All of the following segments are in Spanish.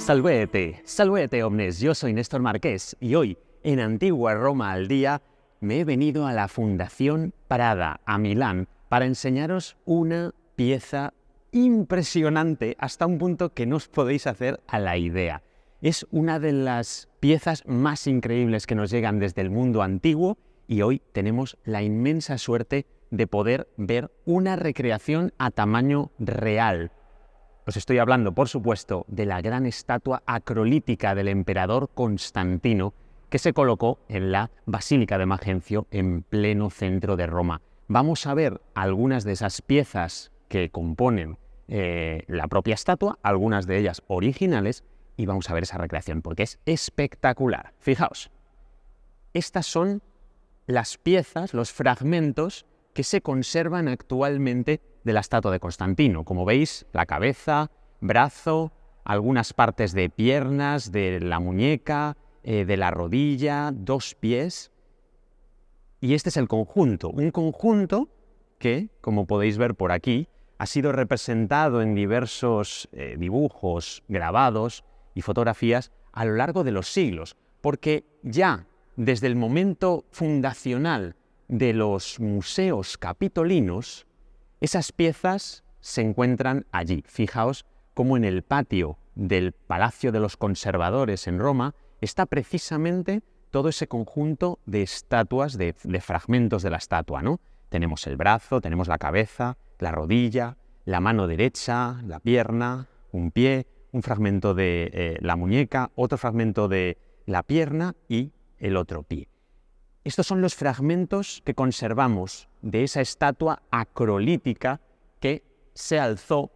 Salvete, salvete omnes, yo soy Néstor Marqués y hoy, en Antigua Roma al Día, me he venido a la Fundación Prada, a Milán, para enseñaros una pieza impresionante hasta un punto que no os podéis hacer a la idea. Es una de las piezas más increíbles que nos llegan desde el mundo antiguo y hoy tenemos la inmensa suerte de poder ver una recreación a tamaño real. Os estoy hablando, por supuesto, de la gran estatua acrolítica del emperador Constantino que se colocó en la Basílica de Magencio en pleno centro de Roma. Vamos a ver algunas de esas piezas que componen la propia estatua, algunas de ellas originales, y vamos a ver esa recreación porque es espectacular. Fijaos, estas son las piezas, los fragmentos que se conservan actualmente de la estatua de Constantino. Como veis, la cabeza, brazo, algunas partes de piernas, de la muñeca, de la rodilla, 2 pies. Y este es el conjunto, un conjunto que, como podéis ver por aquí, ha sido representado en diversos dibujos, grabados y fotografías a lo largo de los siglos, porque ya desde el momento fundacional de los museos capitolinos, esas piezas se encuentran allí. Fijaos cómo en el patio del Palacio de los Conservadores en Roma está precisamente todo ese conjunto de estatuas, de fragmentos de la estatua, ¿no? Tenemos el brazo, tenemos la cabeza, la rodilla, la mano derecha, la pierna, un pie, un fragmento de la muñeca, otro fragmento de la pierna y el otro pie. Estos son los fragmentos que conservamos de esa estatua acrolítica que se alzó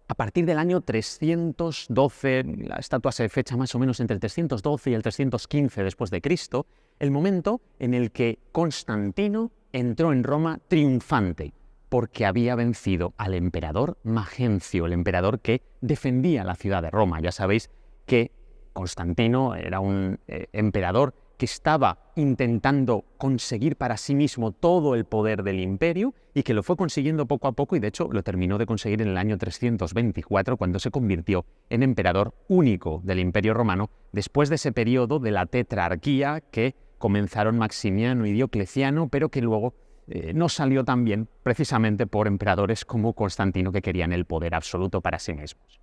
a partir del año 312, la estatua se fecha más o menos entre el 312 y el 315 después de Cristo, el momento en el que Constantino entró en Roma triunfante, porque había vencido al emperador Magencio, el emperador que defendía la ciudad de Roma. Ya sabéis que Constantino era un emperador que estaba intentando conseguir para sí mismo todo el poder del imperio y que lo fue consiguiendo poco a poco y de hecho lo terminó de conseguir en el año 324 cuando se convirtió en emperador único del Imperio Romano después de ese periodo de la tetrarquía que comenzaron Maximiano y Diocleciano, pero que luego no salió tan bien precisamente por emperadores como Constantino que querían el poder absoluto para sí mismos.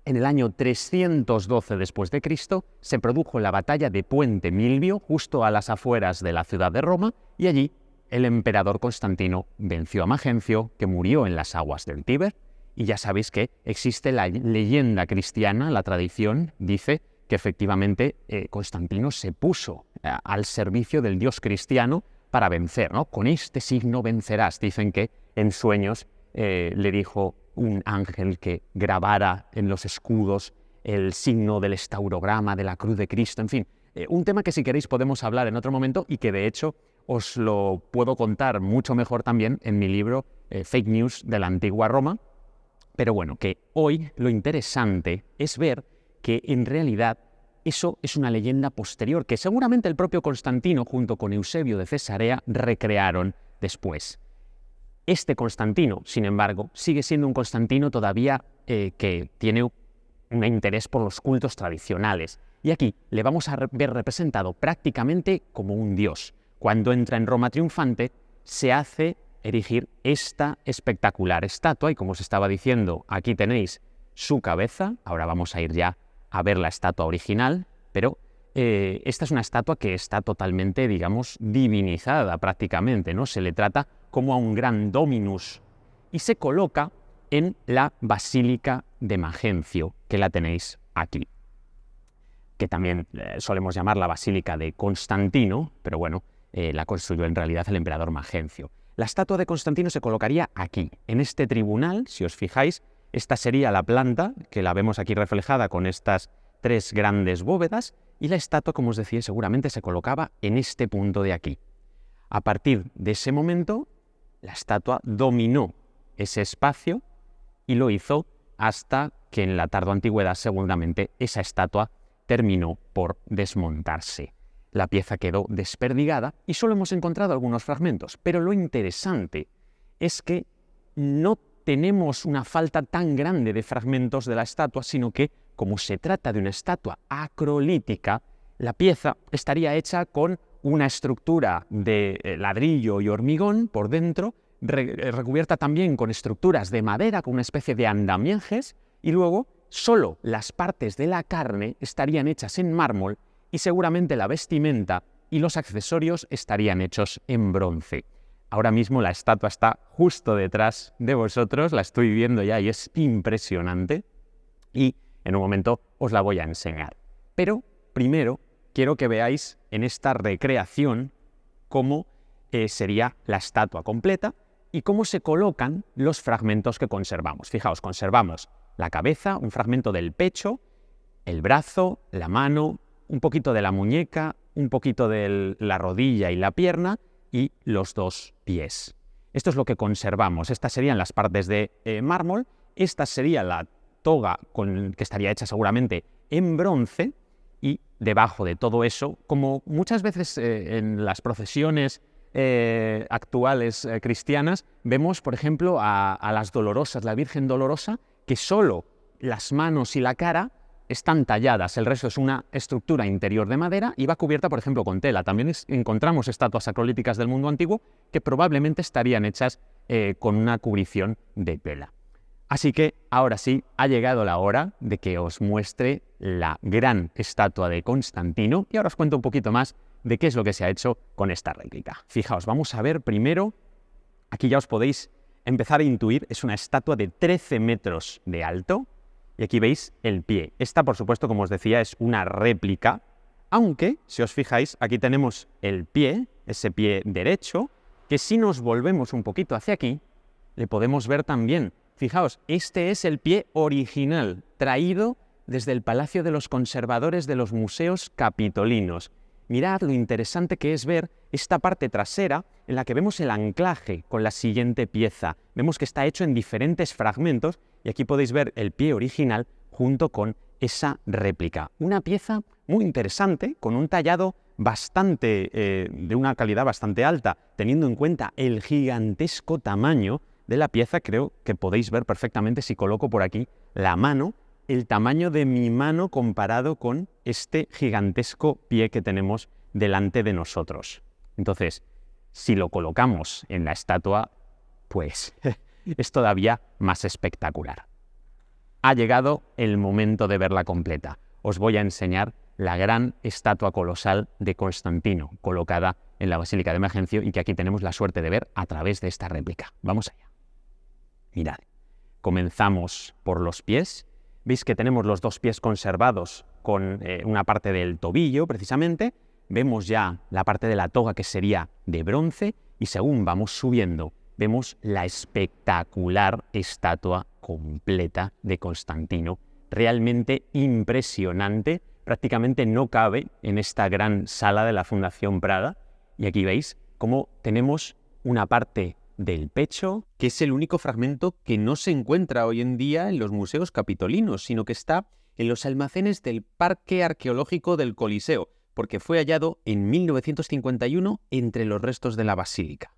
En el año 312 después de Cristo se produjo la batalla de Puente Milvio justo a las afueras de la ciudad de Roma y allí el emperador Constantino venció a Magencio, que murió en las aguas del Tíber, y ya sabéis que existe la leyenda cristiana, la tradición dice que efectivamente Constantino se puso al servicio del dios cristiano para vencer, ¿no? Con este signo vencerás. Dicen que en sueños le dijo un ángel que grabara en los escudos el signo del estaurograma de la cruz de Cristo, en fin, un tema que si queréis podemos hablar en otro momento y que de hecho os lo puedo contar mucho mejor también en mi libro Fake News de la Antigua Roma, pero bueno, que hoy lo interesante es ver que en realidad eso es una leyenda posterior que seguramente el propio Constantino junto con Eusebio de Cesarea recrearon después. Este Constantino, sin embargo, sigue siendo un Constantino todavía que tiene un interés por los cultos tradicionales. Y aquí le vamos a ver representado prácticamente como un dios. Cuando entra en Roma triunfante, se hace erigir esta espectacular estatua. Y como os estaba diciendo, aquí tenéis su cabeza. Ahora vamos a ir ya a ver la estatua original, pero esta es una estatua que está totalmente, digamos, divinizada prácticamente, ¿no? Se le trata como a un gran dominus y se coloca en la Basílica de Magencio, que la tenéis aquí, que también solemos llamar la Basílica de Constantino, pero bueno, la construyó en realidad el emperador Magencio. La estatua de Constantino se colocaría aquí, en este tribunal, si os fijáis, esta sería la planta, que la vemos aquí reflejada con estas 3 grandes bóvedas, y la estatua, como os decía, seguramente se colocaba en este punto de aquí. A partir de ese momento, la estatua dominó ese espacio y lo hizo hasta que en la tardoantigüedad seguramente esa estatua terminó por desmontarse. La pieza quedó desperdigada y solo hemos encontrado algunos fragmentos, pero lo interesante es que no tenemos una falta tan grande de fragmentos de la estatua, sino que como se trata de una estatua acrolítica, la pieza estaría hecha con una estructura de ladrillo y hormigón por dentro, recubierta también con estructuras de madera, con una especie de andamiajes, y luego solo las partes de la carne estarían hechas en mármol y seguramente la vestimenta y los accesorios estarían hechos en bronce. Ahora mismo la estatua está justo detrás de vosotros, la estoy viendo ya y es impresionante, y en un momento os la voy a enseñar. Pero primero quiero que veáis en esta recreación cómo sería la estatua completa y cómo se colocan los fragmentos que conservamos. Fijaos, conservamos la cabeza, un fragmento del pecho, el brazo, la mano, un poquito de la muñeca, un poquito de la rodilla y la pierna y los dos pies. Esto es lo que conservamos. Estas serían las partes de mármol, esta sería la toga que estaría hecha seguramente en bronce, y debajo de todo eso, como muchas veces en las procesiones actuales cristianas, vemos, por ejemplo, a las dolorosas, la Virgen Dolorosa, que solo las manos y la cara están talladas, el resto es una estructura interior de madera y va cubierta, por ejemplo, con tela. También encontramos estatuas acrolíticas del mundo antiguo que probablemente estarían hechas con una cubrición de tela. Así que ahora sí, ha llegado la hora de que os muestre la gran estatua de Constantino y ahora os cuento un poquito más de qué es lo que se ha hecho con esta réplica. Fijaos, vamos a ver primero, aquí ya os podéis empezar a intuir, es una estatua de 13 metros de alto y aquí veis el pie. Esta, por supuesto, como os decía, es una réplica, aunque, si os fijáis, aquí tenemos el pie, ese pie derecho, que si nos volvemos un poquito hacia aquí, le podemos ver también. Fijaos, este es el pie original, traído desde el Palacio de los Conservadores de los Museos Capitolinos. Mirad lo interesante que es ver esta parte trasera en la que vemos el anclaje con la siguiente pieza. Vemos que está hecho en diferentes fragmentos y aquí podéis ver el pie original junto con esa réplica. Una pieza muy interesante, con un tallado bastante, de una calidad bastante alta, teniendo en cuenta el gigantesco tamaño de la pieza. Creo que podéis ver perfectamente, si coloco por aquí la mano, el tamaño de mi mano comparado con este gigantesco pie que tenemos delante de nosotros. Entonces, si lo colocamos en la estatua, pues es todavía más espectacular. Ha llegado el momento de verla completa. Os voy a enseñar la gran estatua colosal de Constantino, colocada en la Basílica de Megencio y que aquí tenemos la suerte de ver a través de esta réplica. Vamos allá. Mirad, comenzamos por los pies. Veis que tenemos los dos pies conservados con una parte del tobillo, precisamente. Vemos ya la parte de la toga, que sería de bronce, y según vamos subiendo, vemos la espectacular estatua completa de Constantino. Realmente impresionante, prácticamente no cabe en esta gran sala de la Fundación Prada. Y aquí veis cómo tenemos una parte del pecho, que es el único fragmento que no se encuentra hoy en día en los museos capitolinos, sino que está en los almacenes del Parque Arqueológico del Coliseo, porque fue hallado en 1951 entre los restos de la basílica.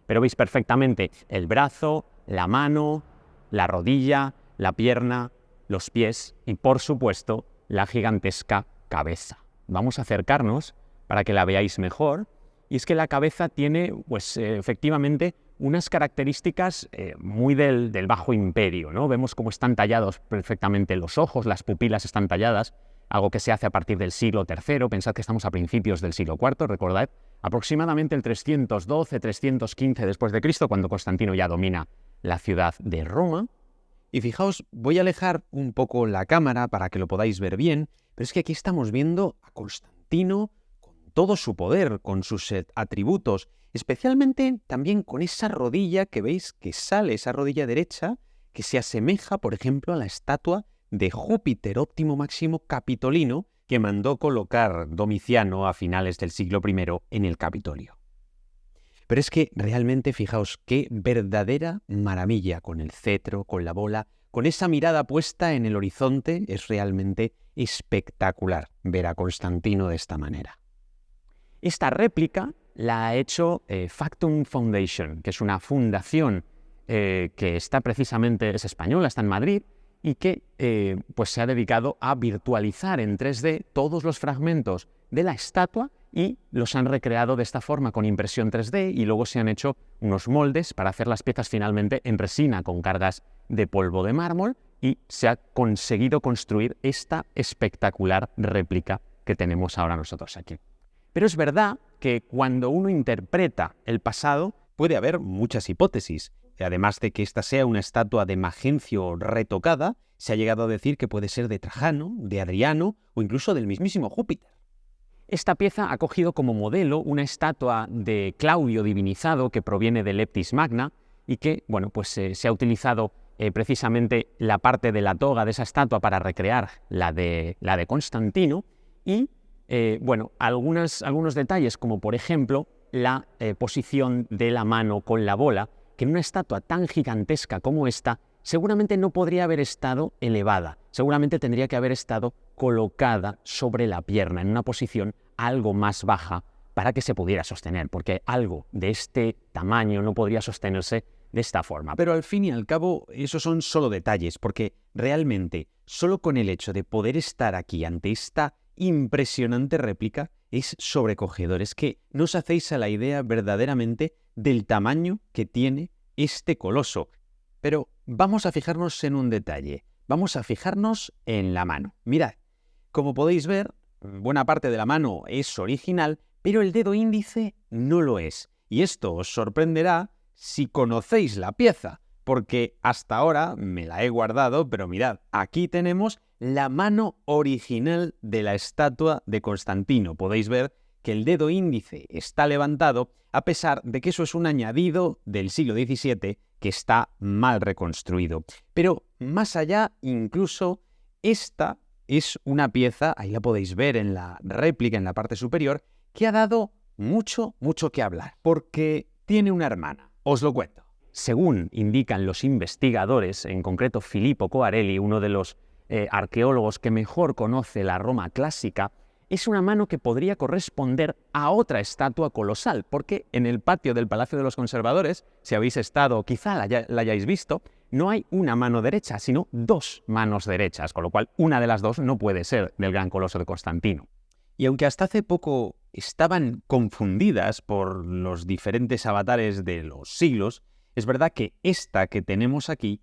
Pero veis perfectamente el brazo, la mano, la rodilla, la pierna, los pies y, por supuesto, la gigantesca cabeza. Vamos a acercarnos para que la veáis mejor. Y es que la cabeza tiene, pues, efectivamente, unas características muy del Bajo Imperio, ¿no? Vemos cómo están tallados perfectamente los ojos, las pupilas están talladas, algo que se hace a partir del siglo III. Pensad que estamos a principios del siglo IV, recordad, aproximadamente el 312-315 después de Cristo, cuando Constantino ya domina la ciudad de Roma. Y fijaos, voy a alejar un poco la cámara para que lo podáis ver bien, pero es que aquí estamos viendo a Constantino todo su poder, con sus atributos, especialmente también con esa rodilla que veis que sale, esa rodilla derecha, que se asemeja, por ejemplo, a la estatua de Júpiter Óptimo Máximo Capitolino que mandó colocar Domiciano a finales del siglo I en el Capitolio. Pero es que realmente, fijaos, qué verdadera maravilla, con el cetro, con la bola, con esa mirada puesta en el horizonte. Es realmente espectacular ver a Constantino de esta manera. Esta réplica la ha hecho Factum Foundation, que es una fundación que está precisamente, es española, está en Madrid, y que pues se ha dedicado a virtualizar en 3D todos los fragmentos de la estatua y los han recreado de esta forma con impresión 3D y luego se han hecho unos moldes para hacer las piezas finalmente en resina con cargas de polvo de mármol y se ha conseguido construir esta espectacular réplica que tenemos ahora nosotros aquí. Pero es verdad que cuando uno interpreta el pasado puede haber muchas hipótesis. Además de que esta sea una estatua de Magencio retocada, se ha llegado a decir que puede ser de Trajano, de Adriano o incluso del mismísimo Júpiter. Esta pieza ha cogido como modelo una estatua de Claudio divinizado que proviene de Leptis Magna y que, bueno, pues se ha utilizado precisamente la parte de la toga de esa estatua para recrear la de Constantino y, bueno, algunos detalles como por ejemplo la posición de la mano con la bola, que en una estatua tan gigantesca como esta seguramente no podría haber estado elevada, seguramente tendría que haber estado colocada sobre la pierna, en una posición algo más baja para que se pudiera sostener, porque algo de este tamaño no podría sostenerse de esta forma. Pero al fin y al cabo, esos son solo detalles, porque realmente, solo con el hecho de poder estar aquí ante esta impresionante réplica, es sobrecogedor. Es que no os hacéis a la idea verdaderamente del tamaño que tiene este coloso. Pero vamos a fijarnos en un detalle. Vamos a fijarnos en la mano. Mirad, como podéis ver, buena parte de la mano es original, pero el dedo índice no lo es. Y esto os sorprenderá si conocéis la pieza, porque hasta ahora me la he guardado, pero mirad, aquí tenemos la mano original de la estatua de Constantino. Podéis ver que el dedo índice está levantado, a pesar de que eso es un añadido del siglo XVII que está mal reconstruido. Pero más allá, incluso, esta es una pieza, ahí la podéis ver en la réplica en la parte superior, que ha dado mucho que hablar, porque tiene una hermana. Os lo cuento. Según indican los investigadores, en concreto Filippo Coarelli, uno de los arqueólogos que mejor conoce la Roma clásica, es una mano que podría corresponder a otra estatua colosal, porque en el patio del Palacio de los Conservadores, si habéis estado, quizá la hayáis visto, no hay una mano derecha, sino dos manos derechas, con lo cual una de las dos no puede ser del gran coloso de Constantino. Y aunque hasta hace poco estaban confundidas por los diferentes avatares de los siglos, es verdad que esta que tenemos aquí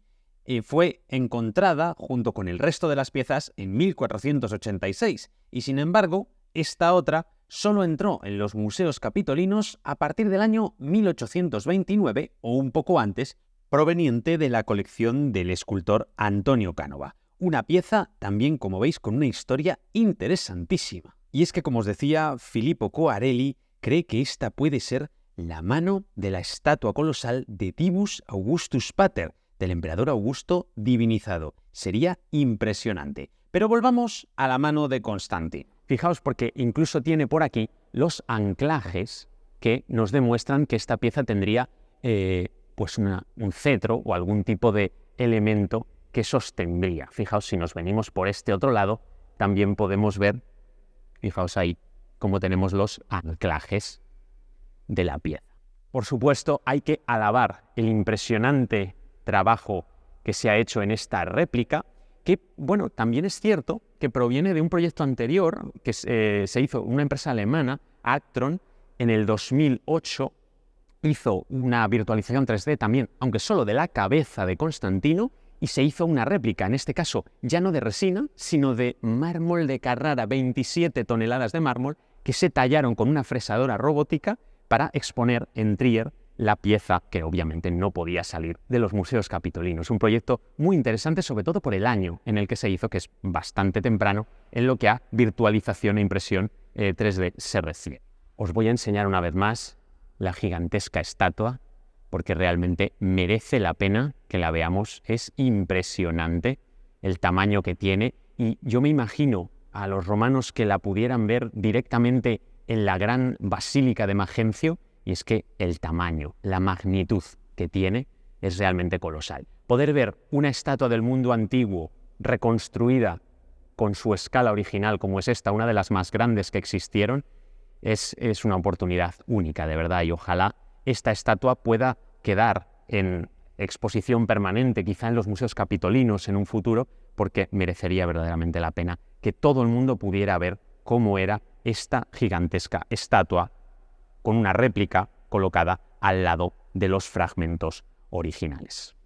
fue encontrada junto con el resto de las piezas en 1486 y sin embargo esta otra solo entró en los museos capitolinos a partir del año 1829 o un poco antes, proveniente de la colección del escultor Antonio Cánova. Una pieza también, como veis, con una historia interesantísima. Y es que, como os decía, Filippo Coarelli cree que esta puede ser la mano de la estatua colosal de Tibus Augustus Pater, del emperador Augusto divinizado. Sería impresionante. Pero volvamos a la mano de Constantino. Fijaos porque incluso tiene por aquí los anclajes que nos demuestran que esta pieza tendría pues un cetro o algún tipo de elemento que sostendría. Fijaos, si nos venimos por este otro lado, también podemos ver, fijaos ahí, cómo tenemos los anclajes de la pieza. Por supuesto, hay que alabar el impresionante trabajo que se ha hecho en esta réplica, que, bueno, también es cierto que proviene de un proyecto anterior que se hizo una empresa alemana, Actron, en el 2008, hizo una virtualización 3D también, aunque solo de la cabeza de Constantino, y se hizo una réplica, en este caso ya no de resina, sino de mármol de Carrara, 27 toneladas de mármol, que se tallaron con una fresadora robótica para exponer en Trier la pieza que obviamente no podía salir de los museos capitolinos. Un proyecto muy interesante, sobre todo por el año en el que se hizo, que es bastante temprano en lo que a virtualización e impresión 3D se refiere. Os voy a enseñar una vez más la gigantesca estatua, porque realmente merece la pena que la veamos. Es impresionante el tamaño que tiene y yo me imagino a los romanos que la pudieran ver directamente en la gran basílica de Magencio, y es que el tamaño, la magnitud que tiene es realmente colosal. Poder ver una estatua del mundo antiguo reconstruida con su escala original, como es esta, una de las más grandes que existieron, es una oportunidad única, de verdad, y ojalá esta estatua pueda quedar en exposición permanente, quizá en los museos capitolinos en un futuro, porque merecería verdaderamente la pena que todo el mundo pudiera ver cómo era esta gigantesca estatua con una réplica colocada al lado de los fragmentos originales.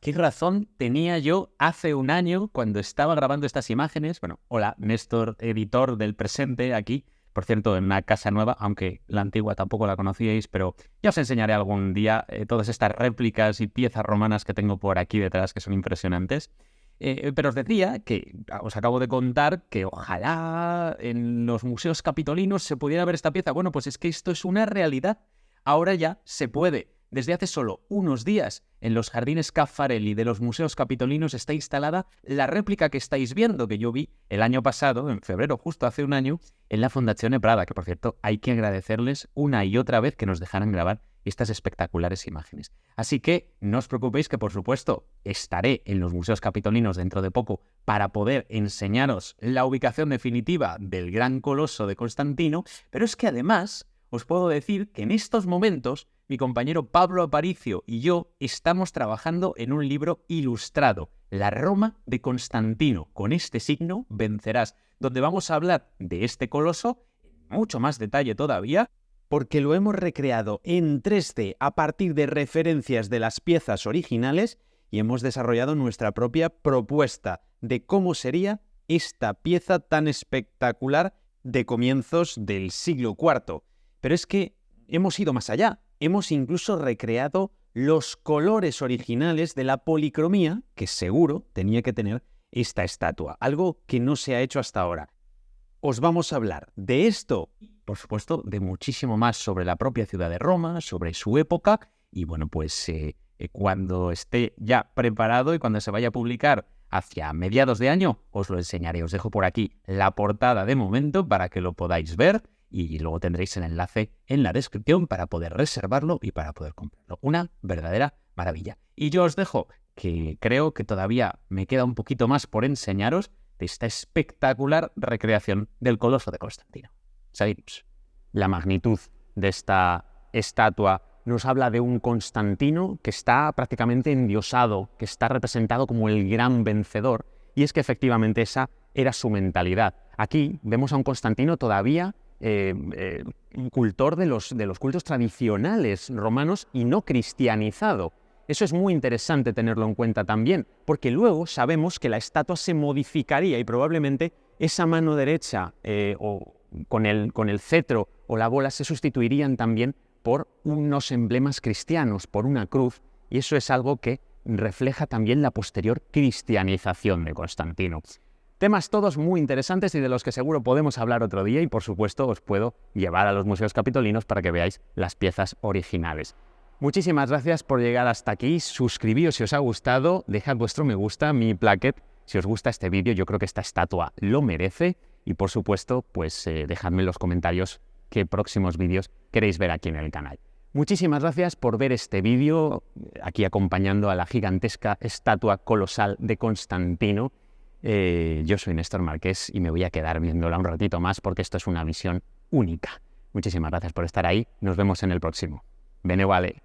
¿Qué razón tenía yo hace un año cuando estaba grabando estas imágenes? Bueno, hola, Néstor, editor del presente aquí, por cierto, en una casa nueva, aunque la antigua tampoco la conocíais, pero ya os enseñaré algún día todas estas réplicas y piezas romanas que tengo por aquí detrás, que son impresionantes. Pero os decía que os acabo de contar que ojalá en los museos capitolinos se pudiera ver esta pieza. Bueno, pues es que esto es una realidad. Ahora ya se puede. Desde hace solo unos días, en los jardines Caffarelli de los museos capitolinos está instalada la réplica que estáis viendo, que yo vi el año pasado, en febrero, justo hace un año, en la Fondazione Prada, que por cierto hay que agradecerles una y otra vez que nos dejaran grabar estas espectaculares imágenes. Así que no os preocupéis que, por supuesto, estaré en los museos capitolinos dentro de poco para poder enseñaros la ubicación definitiva del gran coloso de Constantino, pero es que además os puedo decir que en estos momentos mi compañero Pablo Aparicio y yo estamos trabajando en un libro ilustrado, La Roma de Constantino, con este signo vencerás, donde vamos a hablar de este coloso en mucho más detalle todavía, porque lo hemos recreado en 3D a partir de referencias de las piezas originales y hemos desarrollado nuestra propia propuesta de cómo sería esta pieza tan espectacular de comienzos del siglo IV. Pero es que hemos ido más allá. Hemos incluso recreado los colores originales de la policromía que seguro tenía que tener esta estatua, algo que no se ha hecho hasta ahora. Os vamos a hablar de esto, por supuesto, de muchísimo más sobre la propia ciudad de Roma, sobre su época, y bueno, pues cuando esté ya preparado y cuando se vaya a publicar hacia mediados de año, os lo enseñaré. Os dejo por aquí la portada de momento para que lo podáis ver. Y luego tendréis el enlace en la descripción para poder reservarlo y para poder comprarlo. Una verdadera maravilla. Y yo os dejo que creo que todavía me queda un poquito más por enseñaros de esta espectacular recreación del Coloso de Constantino. Seguimos. La magnitud de esta estatua nos habla de un Constantino que está prácticamente endiosado, que está representado como el gran vencedor. Y es que efectivamente esa era su mentalidad. Aquí vemos a un Constantino todavía cultor de los cultos tradicionales romanos y no cristianizado. Eso es muy interesante tenerlo en cuenta también, porque luego sabemos que la estatua se modificaría y probablemente esa mano derecha o con el cetro o la bola se sustituirían también por unos emblemas cristianos, por una cruz, y eso es algo que refleja también la posterior cristianización de Constantino. Temas todos muy interesantes y de los que seguro podemos hablar otro día y por supuesto os puedo llevar a los museos capitolinos para que veáis las piezas originales. Muchísimas gracias por llegar hasta aquí, suscribíos si os ha gustado, dejad vuestro me gusta, mi plaquet si os gusta este vídeo, yo creo que esta estatua lo merece y por supuesto pues dejadme en los comentarios qué próximos vídeos queréis ver aquí en el canal. Muchísimas gracias por ver este vídeo aquí acompañando a la gigantesca estatua colosal de Constantino. Yo soy Néstor Marqués y me voy a quedar viéndola un ratito más porque esto es una visión única. Muchísimas gracias por estar ahí. Nos vemos en el próximo. Bene vale.